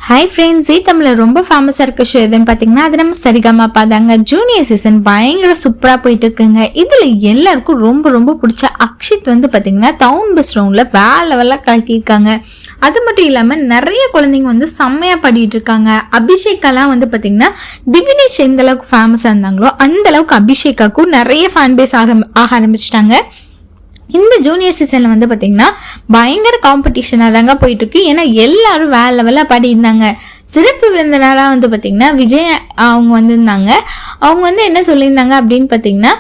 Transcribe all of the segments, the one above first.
Hi friends, தமிழில் ரொம்ப ஃபேமஸாக இருக்க ஷோ எதுன்னு பார்த்தீங்கன்னா அது நம்ம சரிகமாப்பா தாங்க. ஜூனியர் சீசன் பயங்கர சூப்பராக போயிட்டு இருக்குங்க. இதில் எல்லாருக்கும் ரொம்ப ரொம்ப பிடிச்ச அக்ஷித் வந்து பார்த்தீங்கன்னா டவுன் பஸ் ரவுண்டில் வேலை கலக்கியிருக்காங்க. அது மட்டும் இல்லாமல் நிறைய குழந்தைங்க வந்து செம்மையாக பாடிட்டு இருக்காங்க. அபிஷேகாலாம் வந்து பார்த்தீங்கன்னா திவினேஷ் எந்த அளவுக்கு ஃபேமஸாக இருந்தாங்களோ அந்த அளவுக்கு அபிஷேகாக்கும் நிறைய ஃபேன் பேஸ் ஆக ஆரம்பிச்சிட்டாங்க. இந்த ஜூனியர் சீசனில் வந்து பார்த்தீங்கன்னா பயங்கர காம்படிஷனாக தாங்க போயிட்டுருக்கு. ஏன்னா எல்லாரும் வேலை லெவலாக பாடியிருந்தாங்க. சிறப்பு விருந்தினராக வந்து பார்த்திங்கன்னா விஜய் அவங்க வந்திருந்தாங்க. அவங்க வந்து என்ன சொல்லியிருந்தாங்க அப்படின்னு பார்த்தீங்கன்னா,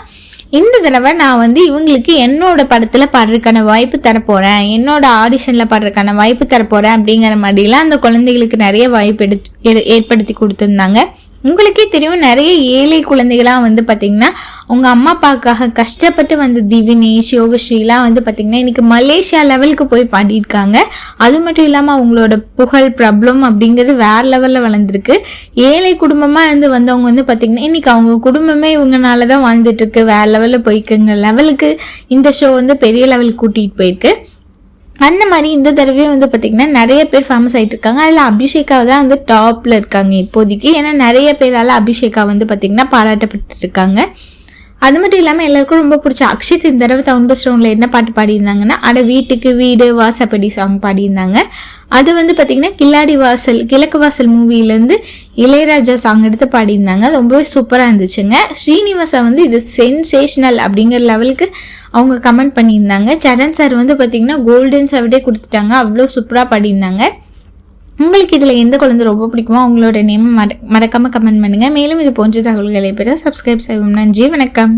இந்த தடவை நான் வந்து இவங்களுக்கு என்னோட படத்தில் பாடுறதுக்கான வாய்ப்பு தரப்போகிறேன், என்னோட ஆடிஷனில் பாடுறதுக்கான வாய்ப்பு தரப்போகிறேன் அப்படிங்கிற மாதிரிலாம் அந்த குழந்தைகளுக்கு நிறைய வாய்ப்பு ஏற்படுத்தி கொடுத்துருந்தாங்க. உங்களுக்கே தெரியும், நிறைய ஏழை குழந்தைகளாக வந்து பார்த்திங்கன்னா உங்க அம்மா அப்பாவுக்காக கஷ்டப்பட்டு வந்து திவினேஷ் யோகஸ்ரீலாம் வந்து பார்த்திங்கன்னா இன்னைக்கு மலேசியா லெவலுக்கு போய் பாடியிருக்காங்க. அது மட்டும் இல்லாமல் அவங்களோட புகழ் பிரபலம் அப்படிங்கிறது வேற லெவலில் வளர்ந்துருக்கு. ஏழை குடும்பமாக இருந்து வந்தவங்க வந்து பார்த்திங்கன்னா இன்னைக்கு அவங்க குடும்பமே இவங்கனால தான் வாழ்ந்துட்டு இருக்கு. வேற லெவலில் போய்க்குங்க லெவலுக்கு இந்த ஷோ வந்து பெரிய லெவலுக்கு கூட்டிகிட்டு போயிருக்கு. அந்த மாதிரி இந்த தடவையும் வந்து பார்த்திங்கன்னா நிறைய பேர் ஃபேமஸ் ஆகிட்டு இருக்காங்க. அதில் அபிஷேகா தான் வந்து டாப்பில் இருக்காங்க இப்போதைக்கு. ஏன்னா நிறைய பேரால் அபிஷேகா வந்து பார்த்திங்கன்னா பாராட்டப்பட்டு இருக்காங்க. அது மட்டும் இல்லாமல் எல்லாருக்கும் ரொம்ப பிடிச்ச அக்ஷித் இந்த தடவை டவுன் பஸ் ரவுண்டில் என்ன பாட்டு பாடியிருந்தாங்கன்னா வீட்டுக்கு வீடு வாசப்படி சாங் பாடியிருந்தாங்க. அது வந்து பார்த்திங்கன்னா கிழக்கு வாசல் மூவிலேருந்து இளையராஜா சாங் எடுத்து பாடியிருந்தாங்க. அது ரொம்பவே சூப்பராக இருந்துச்சுங்க. ஸ்ரீனிவாசா வந்து இது சென்சேஷனல் அப்படிங்கிற லெவலுக்கு அவங்க கமெண்ட் பண்ணியிருந்தாங்க. சரண் சார் வந்து பார்த்திங்கன்னா கோல்டன் சவர்டே கொடுத்துட்டாங்க. அவ்வளோ சூப்பராக பாடியிருந்தாங்க. உங்களுக்கு இதில் எந்த குழந்தை ரொம்ப பிடிக்குமோ அவங்களோட நேம் மறக்காமல் கமெண்ட் பண்ணுங்கள். மேலும் இது போன்ற தகவல்களை பெற சப்ஸ்கிரைப் செய்வோம். நன்றி, வணக்கம்.